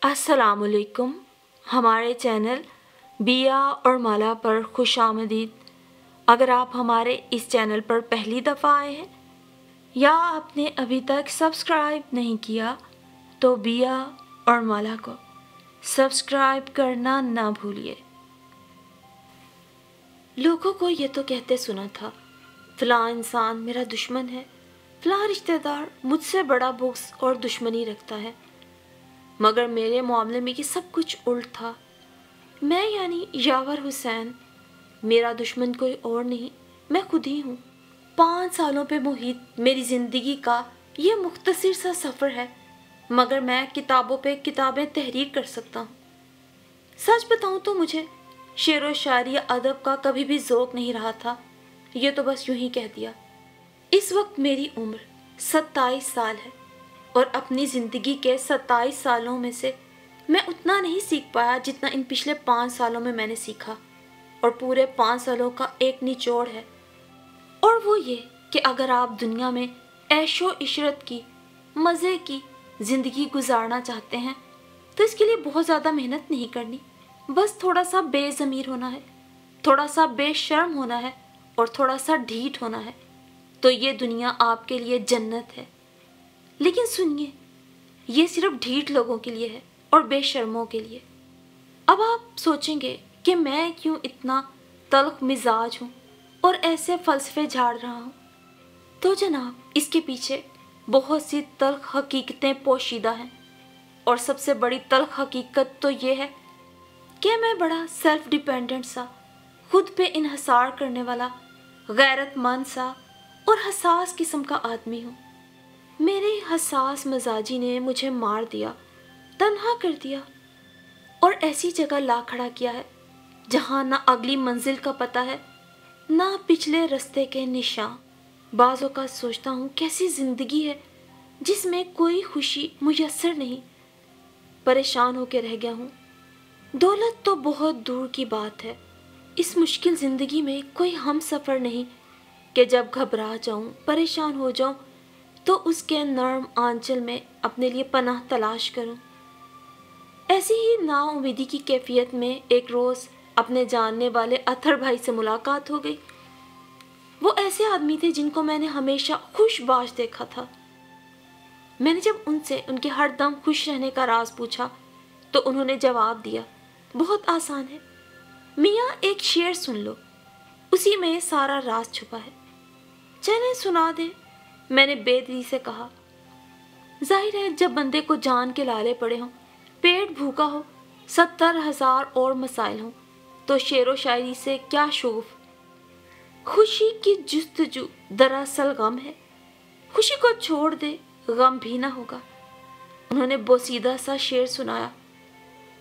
अस्सलामुअलैकुम। हमारे चैनल बिया और माला पर खुश आमदीद। अगर आप हमारे इस चैनल पर पहली दफ़ा आए हैं या आपने अभी तक सब्सक्राइब नहीं किया तो बिया और माला को सब्सक्राइब करना ना भूलिए। लोगों को ये तो कहते सुना था, फ़लाँ इंसान मेरा दुश्मन है, फ़लाँ रिश्तेदार मुझसे बड़ा बुग़्ज़ और दुश्मनी रखता है, मगर मेरे मामले में ये सब कुछ उल्ट था। मैं यानी यावर हुसैन, मेरा दुश्मन कोई और नहीं, मैं खुद ही हूँ। 5 सालों पे मुहित मेरी ज़िंदगी का ये मुख्तसर सा सफ़र है, मगर मैं किताबों पे किताबें तहरीर कर सकता हूँ। सच बताऊँ तो मुझे शेर व शायरी या अदब का कभी भी ज़ौक़ नहीं रहा था, ये तो बस यूं ही कह दिया। इस वक्त मेरी उम्र 27 साल है और अपनी ज़िंदगी के 27 सालों में से मैं उतना नहीं सीख पाया जितना इन पिछले 5 सालों में मैंने सीखा। और पूरे 5 सालों का एक निचोड़ है, और वो ये कि अगर आप दुनिया में ऐशो इशरत की, मज़े की ज़िंदगी गुजारना चाहते हैं तो इसके लिए बहुत ज़्यादा मेहनत नहीं करनी, बस थोड़ा सा बेज़मीर होना है, थोड़ा सा बेशर्म होना है और थोड़ा सा ढीठ होना है, तो ये दुनिया आपके लिए जन्नत है। लेकिन सुनिए, ये सिर्फ ढीठ लोगों के लिए है और बेशर्मों के लिए। अब आप सोचेंगे कि मैं क्यों इतना तल्ख मिजाज हूँ और ऐसे फ़लसफ़े झाड़ रहा हूँ। तो जनाब, इसके पीछे बहुत सी तल्ख हकीकतें पोशीदा हैं, और सबसे बड़ी तल्ख हकीकत तो ये है कि मैं बड़ा सेल्फ डिपेंडेंट सा, खुद पे इन्हसार करने वाला, गैरतमंद सा और हसास किस्म का आदमी हूँ। मेरे हसास मिजाजी ने मुझे मार दिया, तन्हा कर दिया और ऐसी जगह ला खड़ा किया है जहाँ ना अगली मंजिल का पता है, ना पिछले रास्ते के निशान। बाज़ों का सोचता हूँ कैसी ज़िंदगी है जिसमें कोई खुशी मुयस्सर नहीं। परेशान होकर रह गया हूँ। दौलत तो बहुत दूर की बात है, इस मुश्किल ज़िंदगी में कोई हम सफ़र नहीं कि जब घबरा जाऊँ, परेशान हो जाऊँ तो उसके नर्म आंचल में अपने लिए पनाह तलाश करूं। ऐसी ही नाउमीदी की कैफियत में एक रोज़ अपने जानने वाले अतहर भाई से मुलाकात हो गई। वो ऐसे आदमी थे जिनको मैंने हमेशा खुशबाश देखा था। मैंने जब उनसे उनके हर दम खुश रहने का राज पूछा तो उन्होंने जवाब दिया, बहुत आसान है मियाँ, एक शेर सुन लो, उसी में सारा राज छुपा है। चलें सुना दे, मैंने बेदिली से कहा। जाहिर है जब बंदे को जान के लाले पड़े हों, पेट भूखा हो, 70,000 और मसाइल हों, तो शेर व शायरी से क्या शूफ। खुशी की जुस्तजू दरअसल गम है, खुशी को छोड़ दे गम भी ना होगा। उन्होंने बोसीदा सा शेर सुनाया।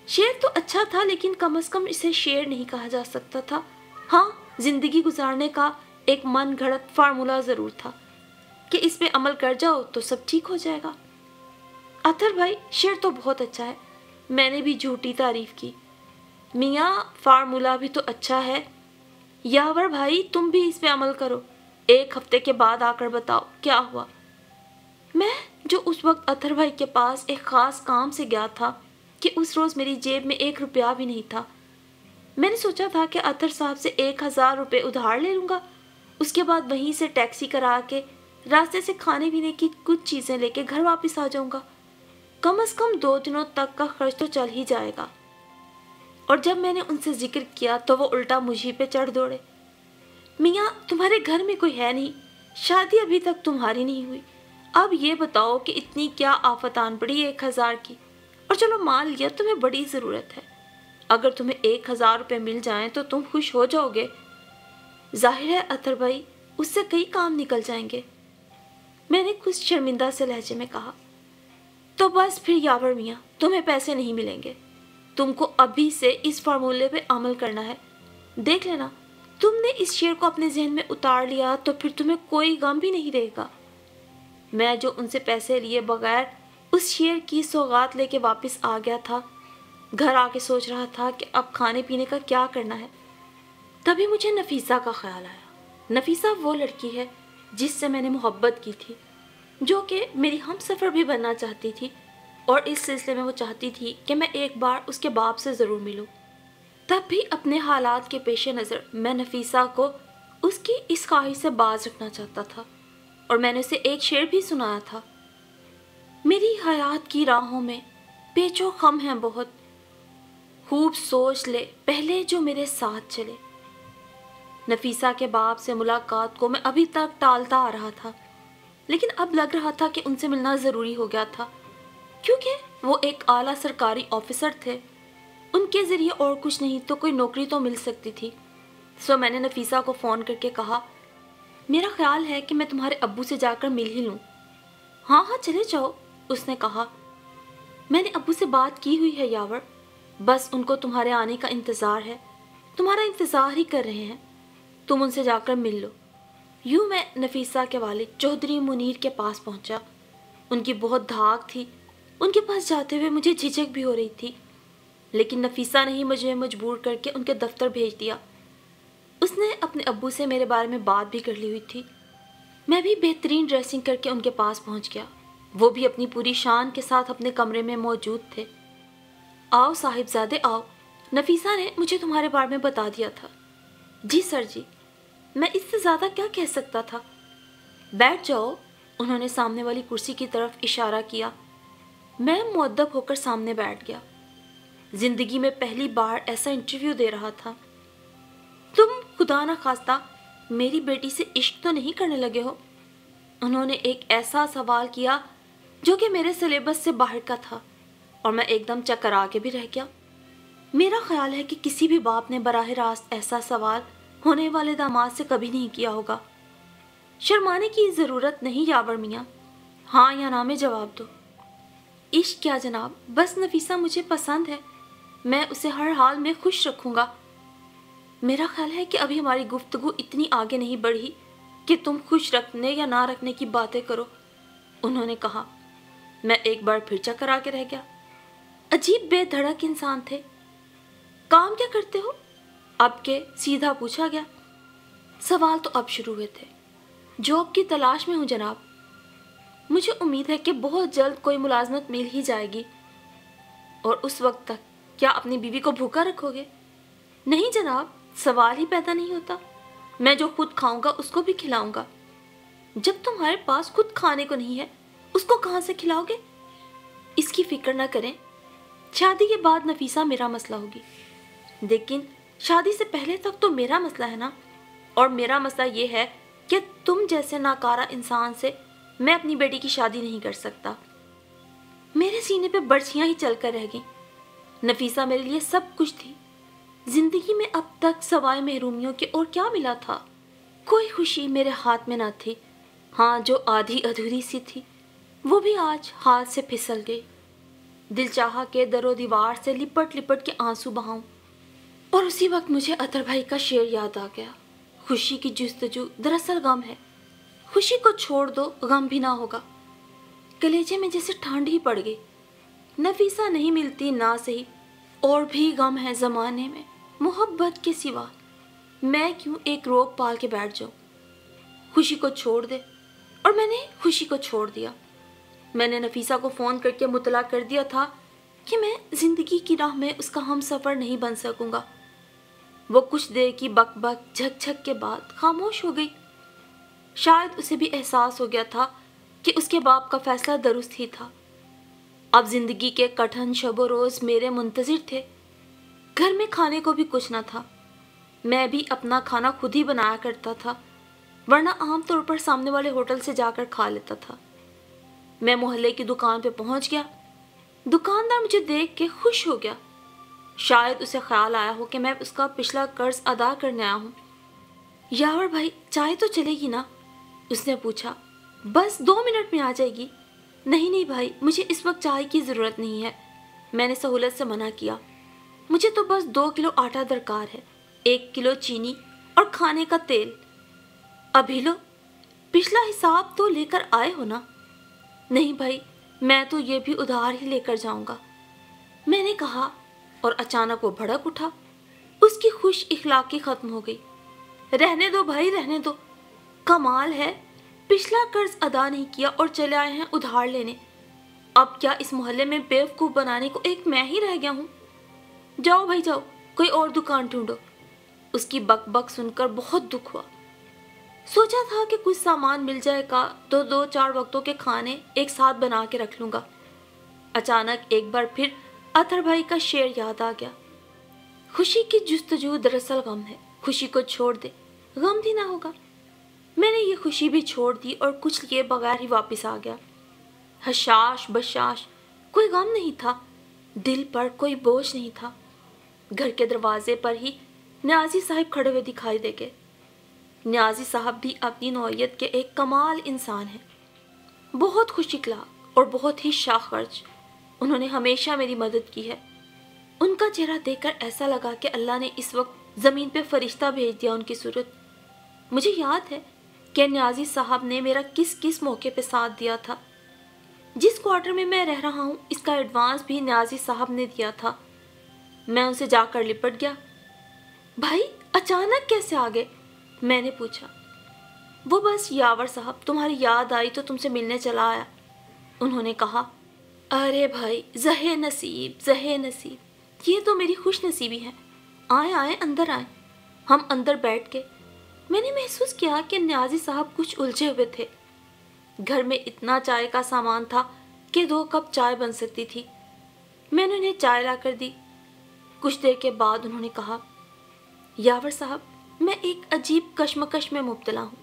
शेर तो अच्छा था, लेकिन कम से कम इसे शेर नहीं कहा जा सकता था। हाँ, जिंदगी गुजारने का एक मन घड़त फार्मूला ज़रूर था कि इस पे अमल कर जाओ तो सब ठीक हो जाएगा। अतहर भाई, शेर तो बहुत अच्छा है, मैंने भी झूठी तारीफ की। मियाँ, फार्मूला भी तो अच्छा है। यावर भाई, तुम भी इस पे अमल करो, 1 हफ्ते के बाद आकर बताओ क्या हुआ। मैं जो उस वक्त अतहर भाई के पास एक ख़ास काम से गया था कि उस रोज़ मेरी जेब में 1 रुपया भी नहीं था। मैंने सोचा था कि अतहर साहब से 1000 रुपये उधार ले लूँगा, उसके बाद वहीं से टैक्सी करा के रास्ते से खाने पीने की कुछ चीज़ें लेके घर वापस आ जाऊंगा। कम से कम 2 दिनों तक का खर्च तो चल ही जाएगा। और जब मैंने उनसे जिक्र किया तो वो उल्टा मुझी पे चढ़ दौड़े। मियाँ, तुम्हारे घर में कोई है नहीं, शादी अभी तक तुम्हारी नहीं हुई, अब ये बताओ कि इतनी क्या आफत आन पड़ी 1000 की। और चलो मान लिया तुम्हें बड़ी ज़रूरत है, अगर तुम्हें 1000 रुपये मिल जाएं तो तुम खुश हो जाओगे। जाहिर है अतहर भाई, उससे कई काम निकल जाएंगे, मैंने कुछ शर्मिंदा से लहजे में कहा। तो बस फिर यावर मियाँ, तुम्हें पैसे नहीं मिलेंगे, तुमको अभी से इस फार्मूले पे अमल करना है। देख लेना, तुमने इस शेर को अपने जहन में उतार लिया तो फिर तुम्हें कोई गम भी नहीं रहेगा। मैं जो उनसे पैसे लिए बगैर उस शेर की सौगात लेके वापस आ गया था, घर आके सोच रहा था कि अब खाने पीने का क्या करना है। तभी मुझे नफीसा का ख्याल आया। नफीसा वो लड़की है जिससे मैंने मोहब्बत की थी, जो कि मेरी हम सफ़र भी बनना चाहती थी, और इस सिलसिلے میں وہ چاہتی تھی کہ میں ایک بار اس کے باپ سے ضرور ملوں۔ تب بھی اپنے حالات کے پیش نظر میں نفیسہ کو اس کی اس خواہش سے باز رکھنا چاہتا تھا، اور میں نے اسے ایک شعر بھی سنایا تھا: میری حیات کی راہوں میں پیچ و خم ہیں بہت، خوب سوچ لے پہلے جو میرے ساتھ چلے۔ نفیسہ کے باپ سے ملاقات کو میں ابھی تک ٹالتا آ رہا تھا، لیکن اب لگ رہا تھا کہ ان سے ملنا ضروری ہو گیا تھا، کیونکہ وہ ایک اعلیٰ سرکاری آفیسر تھے۔ ان کے ذریعے اور کچھ نہیں تو کوئی نوکری تو مل سکتی تھی۔ سو میں نے نفیسہ کو فون کر کے کہا، میرا خیال ہے کہ میں تمہارے ابو سے جا کر مل ہی لوں۔ ہاں ہاں چلے جاؤ، اس نے کہا۔ میں نے ابو سے بات کی ہوئی ہے یاور، بس ان کو تمہارے آنے کا انتظار ہے، تمہارا انتظار ہی کر رہے ہیں، تم ان سے جا کر مل لو۔ یوں میں نفیسہ کے والد چودھری منیر کے پاس پہنچا۔ ان کی بہت دھاک تھی، ان کے پاس جاتے ہوئے مجھے جھجک بھی ہو رہی تھی، لیکن نفیسہ نے ہی مجھے مجبور کر کے ان کے دفتر بھیج دیا۔ اس نے اپنے ابو سے میرے بارے میں بات بھی کر لی ہوئی تھی۔ میں بھی بہترین ڈریسنگ کر کے ان کے پاس پہنچ گیا، وہ بھی اپنی پوری شان کے ساتھ اپنے کمرے میں موجود تھے۔ آؤ صاحبزادے آؤ، نفیسہ نے مجھے تمہارے بارے میں بتا دیا تھا۔ جی سر جی، میں اس سے زیادہ کیا کہہ سکتا تھا؟ بیٹھ جاؤ، انہوں نے سامنے والی کرسی کی طرف اشارہ کیا۔ میں مؤدب ہو کر سامنے بیٹھ گیا۔ زندگی میں پہلی بار ایسا انٹرویو دے رہا تھا۔ تم خدا نخواستہ میری بیٹی سے عشق تو نہیں کرنے لگے ہو؟ انہوں نے ایک ایسا سوال کیا جو کہ میرے سلیبس سے باہر کا تھا، اور میں ایک دم چکرا کے بھی رہ گیا۔ میرا خیال ہے کہ کسی بھی باپ نے براہ راست ایسا سوال ہونے والے داماد سے کبھی نہیں کیا ہوگا۔ شرمانے کی ضرورت نہیں یاور میاں، ہاں یا نا میں جواب دو۔ عشق کیا جناب، بس نفیسہ مجھے پسند ہے، میں اسے ہر حال میں خوش رکھوں گا۔ میرا خیال ہے کہ ابھی ہماری گفتگو اتنی آگے نہیں بڑھی کہ تم خوش رکھنے یا نہ رکھنے کی باتیں کرو، انہوں نے کہا۔ میں ایک بار پھر چکر آ کے رہ گیا۔ عجیب بے دھڑک انسان تھے۔ کام کیا کرتے ہو؟ اب کے سیدھا پوچھا گیا۔ سوال تو اب شروع ہوئے تھے۔ جاب کی تلاش میں ہوں جناب، مجھے امید ہے کہ بہت جلد کوئی ملازمت مل ہی جائے گی۔ اور اس وقت تک کیا اپنی بیوی کو بھوکا رکھو گے؟ نہیں جناب، سوال ہی پیدا نہیں ہوتا، میں جو خود کھاؤں گا اس کو بھی کھلاؤں گا۔ جب تمہارے پاس خود کھانے کو نہیں ہے اس کو کہاں سے کھلاؤ گے؟ اس کی فکر نہ کریں، شادی کے بعد نفیسہ میرا مسئلہ ہوگی، لیکن شادی سے پہلے تک تو میرا مسئلہ ہے نا۔ اور میرا مسئلہ یہ ہے کہ تم جیسے ناکارہ انسان سے میں اپنی بیٹی کی شادی نہیں کر سکتا۔ میرے سینے پہ برچھیاں ہی چل کر رہ گئیں۔ نفیسہ میرے لیے سب کچھ تھی۔ زندگی میں اب تک سوائے محرومیوں کے اور کیا ملا تھا؟ کوئی خوشی میرے ہاتھ میں نہ تھی، ہاں جو آدھی ادھوری سی تھی وہ بھی آج ہاتھ سے پھسل گئی۔ دل چاہا کہ در و دیوار سے لپٹ لپٹ کے آنسو بہاؤں، اور اسی وقت مجھے اطہر بھائی کا شعر یاد آ گیا: خوشی کی جستجو دراصل غم ہے، خوشی کو چھوڑ دو غم بھی نہ ہوگا۔ کلیجے میں جیسے ٹھنڈ ہی پڑ گئی۔ نفیسہ نہیں ملتی نہ صحیح، اور بھی غم ہے زمانے میں محبت کے سوا، میں کیوں ایک روک پال کے بیٹھ جاؤں؟ خوشی کو چھوڑ دے۔ اور میں نے خوشی کو چھوڑ دیا۔ میں نے نفیسہ کو فون کر کے مطلع کر دیا تھا کہ میں زندگی کی راہ میں اس کا ہم سفر نہیں بن سکوں گا۔ وہ کچھ دیر کی بک بک جھک جھک کے بعد خاموش ہو گئی۔ شاید اسے بھی احساس ہو گیا تھا کہ اس کے باپ کا فیصلہ درست ہی تھا۔ اب زندگی کے کٹھن شب و روز میرے منتظر تھے۔ گھر میں کھانے کو بھی کچھ نہ تھا۔ میں بھی اپنا کھانا خود ہی بنایا کرتا تھا، ورنہ عام طور پر سامنے والے ہوٹل سے جا کر کھا لیتا تھا۔ میں محلے کی دکان پہ پہنچ گیا۔ دکاندار مجھے دیکھ کے خوش ہو گیا۔ شاید اسے خیال آیا ہو کہ میں اس کا پچھلا قرض ادا کرنے آیا ہوں۔ یاور بھائی چائے تو چلے گی نا؟ اس نے پوچھا۔ بس 2 منٹ میں آ جائے گی۔ نہیں نہیں بھائی، مجھے اس وقت چائے کی ضرورت نہیں ہے، میں نے سہولت سے منع کیا۔ مجھے تو بس 2 کلو آٹا درکار ہے، 1 کلو چینی اور کھانے کا تیل۔ ابھی لو، پچھلا حساب تو لے کر آئے ہو نا؟ نہیں بھائی، میں تو یہ بھی ادھار ہی لے کر جاؤں گا، میں نے کہا، اور اچانک وہ بھڑک اٹھا۔ اس کی خوش اخلاقی ختم ہو گئی۔ رہنے دو بھائی، رہنے دو، کمال ہے، پچھلا قرض ادا نہیں کیا اور چلے آئے ہیں ادھار لینے۔ अब क्या इस मोहल्ले में बेवकूफ़ बनाने को एक मैं ही रह गया हूँ? जाओ भाई जाओ, कोई और दुकान ढूंढो। उसकी बकबक सुनकर बहुत दुख हुआ। सोचा था कि कुछ सामान मिल जाएगा तो 2-4 वक्तों के खाने एक साथ बना के रख लूँगा। अचानक एक बार फिर अतहर भाई का शेर याद आ गया। खुशी की जुस्तजू दरअसल गम है, खुशी को छोड़ दे गम भी ना होगा। मैंने ये खुशी भी छोड़ दी और कुछ लिए बगैर ही वापस आ गया। हशाश बशाश, कोई गम नहीं था, दिल पर कोई बोझ नहीं था। घर के दरवाजे पर ही न्याजी साहब खड़े हुए दिखाई दे गए। न्याजी साहब भी अपनी नौइयत के एक कमाल इंसान हैं, बहुत खुश अखलाक और बहुत ही शाखर्ज। उन्होंने हमेशा मेरी मदद की है। उनका चेहरा देखकर ऐसा लगा कि अल्लाह ने इस वक्त ज़मीन पे फरिश्ता भेज दिया उनकी सूरत। मुझे याद है कि न्याजी साहब ने मेरा किस किस मौके पे साथ दिया था। जिस क्वार्टर में मैं रह रहा हूँ इसका एडवांस भी न्याजी साहब ने दिया था। मैं उनसे जाकर लिपट गया। भाई अचानक कैसे आ गए? मैंने पूछा। वो बस यावर साहब, तुम्हारी याद आई तो तुमसे मिलने चला आया। उन्होंने कहा। अरे भाई, ज़हे नसीब ज़हे नसीब, ये तो मेरी खुश नसीबी है। आए आए अंदर आए। हम अंदर बैठ के मैंने महसूस किया कि न्याजी साहब कुछ उलझे हुए थे। घर में इतना चाय का सामान था कि 2 कप चाय बन सकती थी। मैंने उन्हें चाय ला कर दी। कुछ देर के बाद उन्होंने कहा, यावर साहब, मैं एक अजीब कश्मकश में मुब्तला हूँ।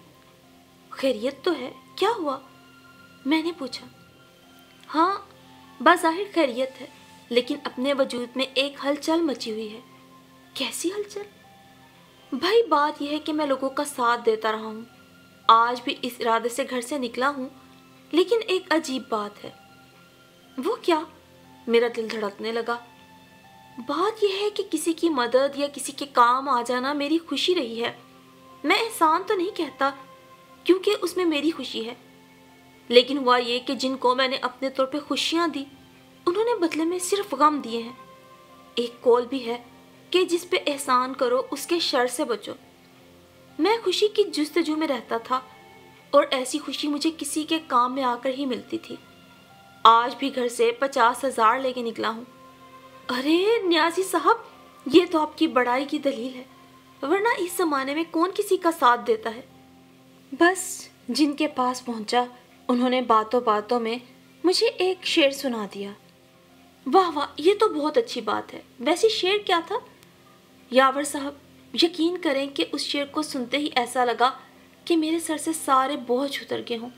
खैरियत तो है? क्या हुआ? मैंने पूछा। हाँ, बाज़ाहिर खैरियत है, लेकिन अपने वजूद में एक हलचल मची हुई है। कैसी हलचल? भाई बात यह है कि मैं लोगों का साथ देता रहा हूँ, आज भी इस इरादे से घर से निकला हूँ, लेकिन एक अजीब बात है। वो क्या? मेरा दिल धड़कने लगा। बात यह है कि किसी की मदद या किसी के काम आ जाना मेरी खुशी रही है। मैं एहसान तो नहीं कहता, क्योंकि उसमें मेरी खुशी है, लेकिन हुआ ये कि जिनको मैंने अपने तौर पे खुशियाँ दी उन्होंने बदले में सिर्फ गम दिए हैं। एक कौल भी है कि जिस पे एहसान करो उसके शर से बचो। मैं खुशी की जुस्तजू में रहता था और ऐसी खुशी मुझे किसी के काम में आकर ही मिलती थी। आज भी घर से 50,000 लेके निकला हूँ। अरे न्याजी साहब, ये तो आपकी बड़ाई की दलील है, वरना इस जमाने में कौन किसी का साथ देता है। बस जिनके पास पहुंचा उन्होंने बातों बातों में मुझे एक शेर सुना दिया। वाह वाह, ये तो बहुत अच्छी बात है। वैसे शेर क्या था? यावर साहब, यकीन करें कि उस शेर को सुनते ही ऐसा लगा कि मेरे सर से सारे बोझ उतर गए हों।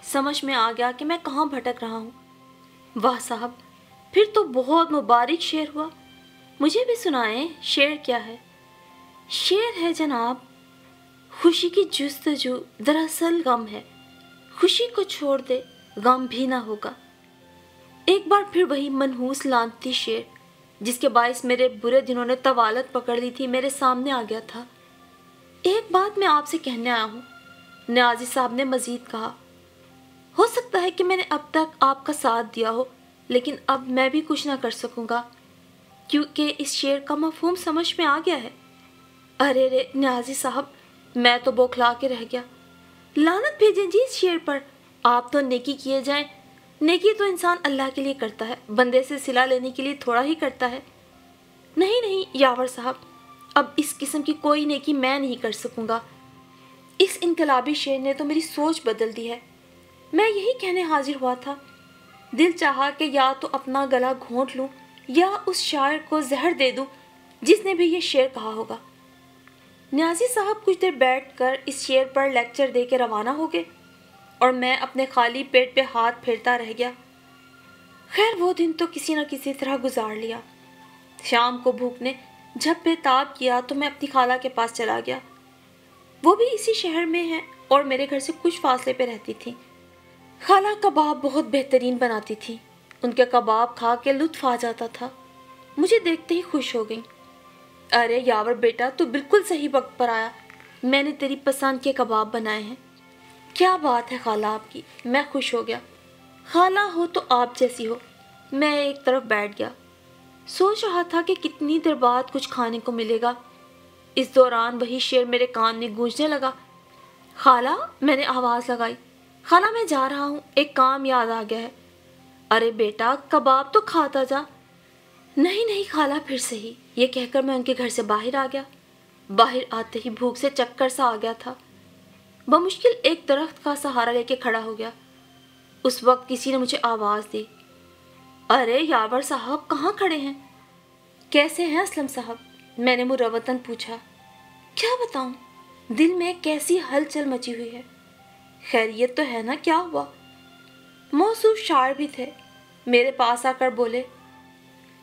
समझ में आ गया कि मैं कहाँ भटक रहा हूँ। वाह साहब, फिर तो बहुत मुबारक शेर हुआ। मुझे भी सुनाएं, शेर क्या है? शेर है जनाब, खुशी की जुस्तजू दरअसल गम है, खुशी को छोड़ दे गम भी ना होगा। एक बार फिर वही मनहूस लानती शेर जिसके बायस मेरे बुरे दिनों ने तवालत पकड़ ली थी मेरे सामने आ गया था। एक बात मैं आपसे कहने आया हूँ, न्याजी साहब ने मजीद कहा। हो सकता है कि मैंने अब तक आपका साथ दिया हो, लेकिन अब मैं भी कुछ ना कर सकूँगा, क्योंकि इस शेर का मफहूम समझ में आ गया है। अरे रे न्याजी साहब, मैं तो बौखला के रह गया। लानत भेजें जी इस शेर पर। आप तो नेकी किए जाएं। नेकी तो इंसान अल्लाह के लिए करता है, बंदे से सिला लेने के लिए थोड़ा ही करता है। नहीं नहीं यावर साहब, अब इस किस्म की कोई नेकी मैं नहीं कर सकूँगा। इस इनकलाबी शेर ने तो मेरी सोच बदल दी है। मैं यही कहने हाजिर हुआ था। दिल चाहा कि या तो अपना गला घोंट लूँ या उस शायर को जहर दे दूँ जिसने भी ये शेर कहा होगा। न्याजी साहब कुछ देर बैठकर इस शेर पर लेक्चर दे के रवाना हो गए और मैं अपने खाली पेट पे हाथ फेरता रह गया। खैर वो दिन तो किसी न किसी तरह गुजार लिया। शाम को भूख ने जब बेताब किया तो मैं अपनी खाला के पास चला गया। वो भी इसी शहर में है और मेरे घर से कुछ फासले पे रहती थी। खाला कबाब बहुत बेहतरीन बनाती थी। उनके कबाब खा के लुत्फ आ जाता था। मुझे देखते ही खुश हो गई। अरे यावर बेटा, तू बिल्कुल सही वक्त पर आया। मैंने तेरी पसंद के कबाब बनाए हैं। क्या बात है खाला आपकी, मैं खुश हो गया। खाला हो तो आप जैसी हो। मैं एक तरफ बैठ गया, सोच रहा था कि कितनी देर बाद कुछ खाने को मिलेगा। इस दौरान वही शेर मेरे कान में गूंजने लगा। खाला, मैंने आवाज़ लगाई। खाला मैं जा रहा हूँ, एक काम याद आ गया है। अरे बेटा, कबाब तो खाता जा। नहीं नहीं खाला, फिर से ही, ये कहकर मैं उनके घर से बाहर आ गया। बाहर आते ही भूख से चक्कर सा आ गया था। बमुश्किल एक दरख्त का सहारा लेके खड़ा हो गया। उस वक्त किसी ने मुझे आवाज़ दी, अरे यावर साहब, कहाँ खड़े हैं? कैसे हैं असलम साहब? मैंने मुरवतन पूछा। क्या बताऊं, दिल में कैसी हलचल मची हुई है। खैरियत तो है ना? क्या हुआ? मौसूफ शायर भी थे, मेरे पास आकर बोले,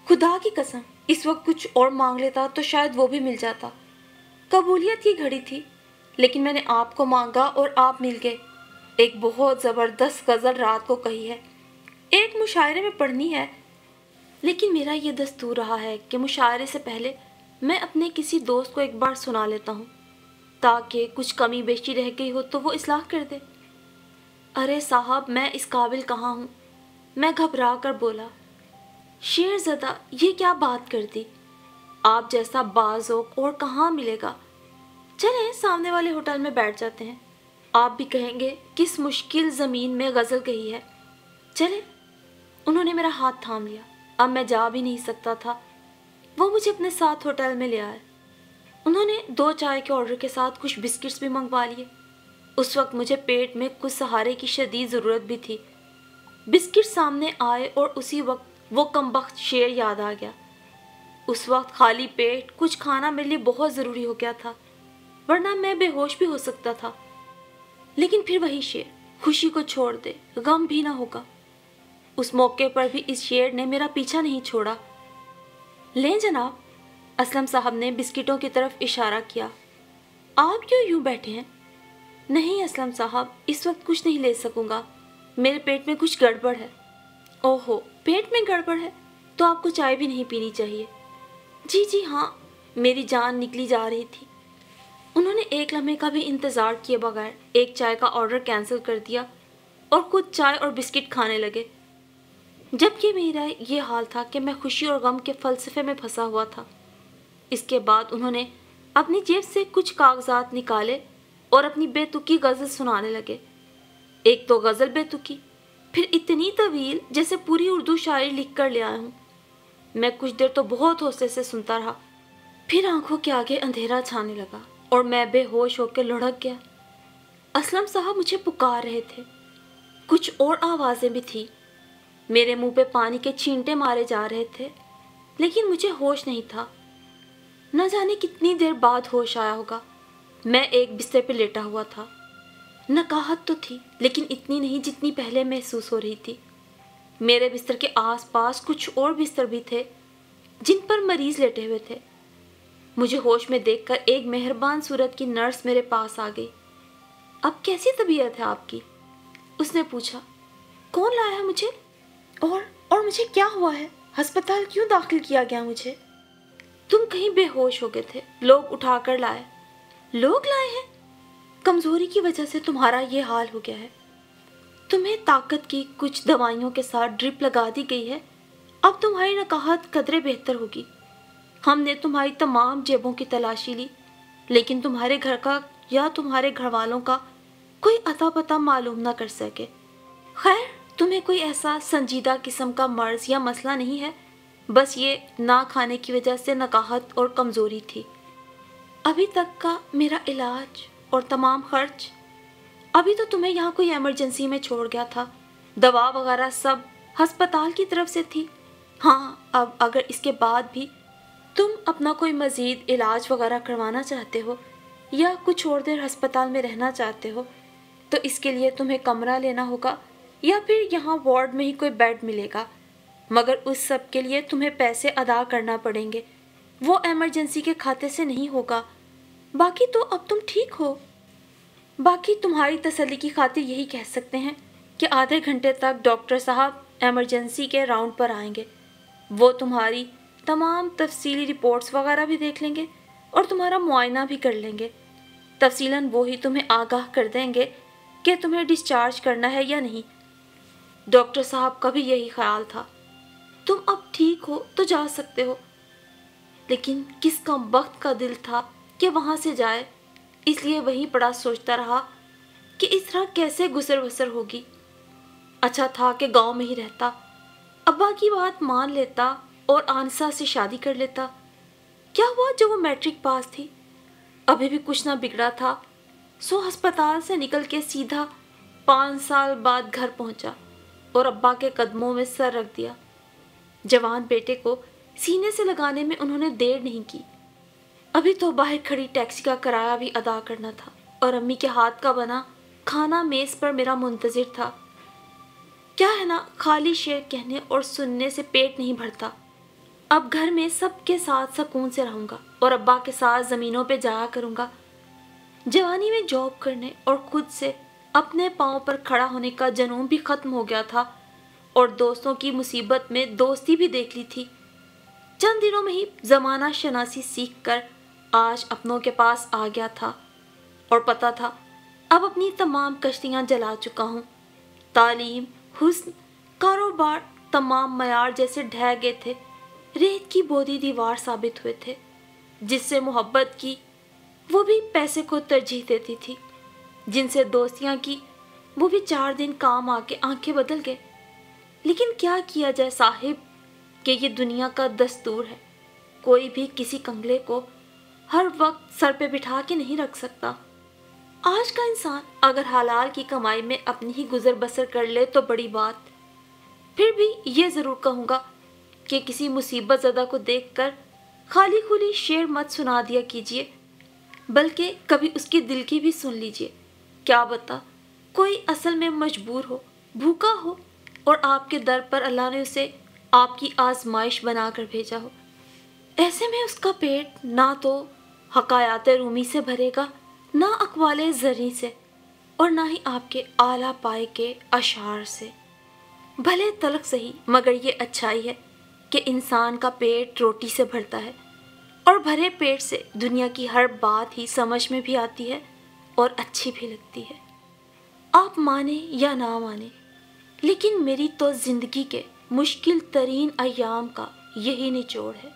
खुदा की कसम, इस वक्त कुछ और मांग लेता तो शायद वो भी मिल जाता। कबूलियत की घड़ी थी, लेकिन मैंने आपको मांगा और आप मिल गए। एक बहुत ज़बरदस्त गज़ल रात को कही है, एक मुशायरे में पढ़नी है, लेकिन मेरा ये दस्तूर रहा है कि मुशायरे से पहले मैं अपने किसी दोस्त को एक बार सुना लेता हूँ, ताकि कुछ कमी बेशी रह गई हो तो वो इस्लाह कर दे। अरे साहब, मैं इस काबिल कहाँ हूँ? मैं घबरा कर बोला। शेरज़दा, ये क्या बात कर दी? आप जैसा बाज़ोक और कहाँ मिलेगा? चलें, सामने वाले होटल में बैठ जाते हैं। आप भी कहेंगे किस मुश्किल ज़मीन में गज़ल कही है। चले। उन्होंने मेरा हाथ थाम लिया। अब मैं जा भी नहीं सकता था। वो मुझे अपने साथ होटल में ले आए। उन्होंने 2 चाय के ऑर्डर के साथ कुछ बिस्किट्स भी मंगवा लिए। उस वक्त मुझे पेट में कुछ सहारे की शदीद ज़रूरत भी थी। बिस्किट सामने आए और उसी वक्त वो कमबख्त शेर याद आ गया। उस वक्त खाली पेट कुछ खाना मेरे लिए बहुत ज़रूरी हो गया था, वरना मैं बेहोश भी हो सकता था। लेकिन फिर वही शेर, खुशी को छोड़ दे, गम भी ना होगा। उस मौके पर भी इस शेर ने मेरा पीछा नहीं छोड़ा। लें जनाब, असलम साहब ने बिस्किटों की तरफ इशारा किया। आप क्यों यूं बैठे हैं? नहीं असलम साहब, इस वक्त कुछ नहीं ले सकूंगा, मेरे पेट में कुछ गड़बड़ है। ओहो, पेट में गड़बड़ है तो आपको चाय भी नहीं पीनी चाहिए। जी जी हाँ, मेरी जान निकली जा रही थी। उन्होंने एक लम्हे का भी इंतज़ार किए बगैर एक चाय का ऑर्डर कैंसिल कर दिया और खुद चाय और बिस्किट खाने लगे। जबकि मेरा ये हाल था कि मैं खुशी और गम के फ़लसफ़े में फंसा हुआ था। इसके बाद उन्होंने अपनी जेब से कुछ कागजात निकाले और अपनी बेतुकी गज़ल सुनाने लगे। एक तो गज़ल बेतुकी, फिर इतनी तवील जैसे पूरी उर्दू शायरी लिख कर ले आया हूँ। मैं कुछ देर तो बहुत हौसले से सुनता रहा, फिर आंखों के आगे अंधेरा छाने लगा और मैं बेहोश होकर लुढ़क गया। असलम साहब मुझे पुकार रहे थे। कुछ और आवाज़ें भी थीं। मेरे मुंह पे पानी के छींटे मारे जा रहे थे, लेकिन मुझे होश नहीं था। न जाने कितनी देर बाद होश आया होगा। मैं एक बिस्तर पे लेटा हुआ था। नकाहत तो थी, लेकिन इतनी नहीं जितनी पहले महसूस हो रही थी। मेरे बिस्तर के आसपास कुछ और बिस्तर भी थे, जिन पर मरीज लेटे हुए थे। मुझे होश में देखकर एक मेहरबान सूरत की नर्स मेरे पास आ गई। अब कैसी तबीयत है आपकी? उसने पूछा। कौन लाया है मुझे? और मुझे क्या हुआ है? अस्पताल क्यों दाखिल किया गया मुझे? तुम कहीं बेहोश हो गए थे, लोग उठाकर लाए। लोग लाए हैं? कमजोरी की वजह से तुम्हारा ये हाल हो गया है। तुम्हें ताकत की कुछ दवाइयों के साथ ड्रिप लगा दी गई है। अब तुम्हारी नकाहत कदरे बेहतर होगी। हमने तुम्हारी तमाम जेबों की तलाशी ली, लेकिन तुम्हारे घर का या तुम्हारे घर वालों का कोई अता पता मालूम ना कर सके। खैर, तुम्हें कोई ऐसा संजीदा किस्म का मर्ज या मसला नहीं है, बस ये ना खाने की वजह से नकाहत और कमज़ोरी थी। अभी तक का मेरा इलाज और तमाम खर्च, अभी तो तुम्हें यहाँ कोई इमरजेंसी में छोड़ गया था, दवा वगैरह सब हस्पताल की तरफ से थी। हाँ, अब अगर इसके बाद भी तुम अपना कोई मज़ीद इलाज वगैरह करवाना चाहते हो या कुछ और देर हस्पताल में रहना चाहते हो, तो इसके लिए तुम्हें कमरा लेना होगा या फिर यहाँ वार्ड में ही कोई बेड मिलेगा, मगर उस सब के लिए तुम्हें पैसे अदा करना पड़ेंगे। वो इमरजेंसी के खाते से नहीं होगा। बाकी तो अब तुम ठीक हो। बाकी तुम्हारी तसल्ली की खातिर यही कह सकते हैं कि आधे घंटे तक डॉक्टर साहब इमरजेंसी के राउंड पर आएंगे। वो तुम्हारी तमाम तफसीली रिपोर्ट्स वगैरह भी देख लेंगे और तुम्हारा मुआयना भी कर लेंगे। तफसीलन वो ही तुम्हें आगाह कर देंगे कि तुम्हें डिस्चार्ज करना है या नहीं। डॉक्टर साहब का भी यही ख्याल था। तुम अब ठीक हो तो जा सकते हो। लेकिन किस कमबख्त का दिल था कि वहाँ से जाए, इसलिए वहीं पड़ा सोचता रहा कि इस तरह कैसे गुजर बसर होगी। अच्छा था कि गांव में ही रहता, ابا کی بات مان لیتا اور آنسا سے شادی کر لیتا۔ کیا ہوا جو وہ میٹرک پاس تھی؟ ابھی بھی کچھ نہ بگڑا تھا، سو ہسپتال سے نکل کے سیدھا 5 سال بعد گھر پہنچا اور ابا کے قدموں میں سر رکھ دیا۔ جوان بیٹے کو سینے سے لگانے میں انہوں نے دیر نہیں کی۔ ابھی تو باہر کھڑی ٹیکسی کا کرایہ بھی ادا کرنا تھا اور امی کے ہاتھ کا بنا کھانا میز پر میرا منتظر تھا۔ کیا ہے نا، خالی شعر کہنے اور سننے سے پیٹ نہیں بھرتا۔ اب گھر میں سب کے ساتھ سکون سے رہوں گا اور ابا کے ساتھ زمینوں پہ جایا کروں گا۔ جوانی میں جاب کرنے اور خود سے اپنے پاؤں پر کھڑا ہونے کا جنون بھی ختم ہو گیا تھا اور دوستوں کی مصیبت میں دوستی بھی دیکھ لی تھی۔ چند دنوں میں ہی زمانہ شناسی سیکھ کر آج اپنوں کے پاس آ گیا تھا اور پتا تھا اب اپنی تمام کشتیاں جلا چکا ہوں۔ تعلیم، حسن، کاروبار تمام معیار جیسے ڈھہ گئے تھے، ریت کی بودی دیوار ثابت ہوئے تھے۔ جس سے محبت کی وہ بھی پیسے کو ترجیح دیتی تھی، جن سے دوستیاں کی وہ بھی 4 دن کام آ کے آنکھیں بدل گئے۔ لیکن کیا کیا جائے صاحب کہ یہ دنیا کا دستور ہے، کوئی بھی کسی کنگلے کو ہر وقت سر پہ بٹھا کے نہیں رکھ سکتا۔ آج کا انسان اگر حلال کی کمائی میں اپنی ہی گزر بسر کر لے تو بڑی بات۔ پھر بھی یہ ضرور کہوں گا کہ کسی مصیبت زدہ کو دیکھ کر خالی خولی شعر مت سنا دیا کیجیے، بلکہ کبھی اس کے دل کی بھی سن لیجیے۔ کیا بتا کوئی اصل میں مجبور ہو، بھوکا ہو اور آپ کے در پر اللہ نے اسے آپ کی آزمائش بنا کر بھیجا ہو۔ ایسے میں اس کا پیٹ نہ تو حکایات رومی سے بھرے گا، نہ اقوال زریں سے، اور نہ ہی آپ کے اعلیٰ پائے کے اشعار سے۔ بھلے تلخ سہی، مگر یہ اچھائی ہے کہ انسان کا پیٹ روٹی سے بھرتا ہے، اور بھرے پیٹ سے دنیا کی ہر بات ہی سمجھ میں بھی آتی ہے اور اچھی بھی لگتی ہے۔ آپ مانیں یا نہ مانیں، لیکن میری تو زندگی کے مشکل ترین ایام کا یہی نچوڑ ہے۔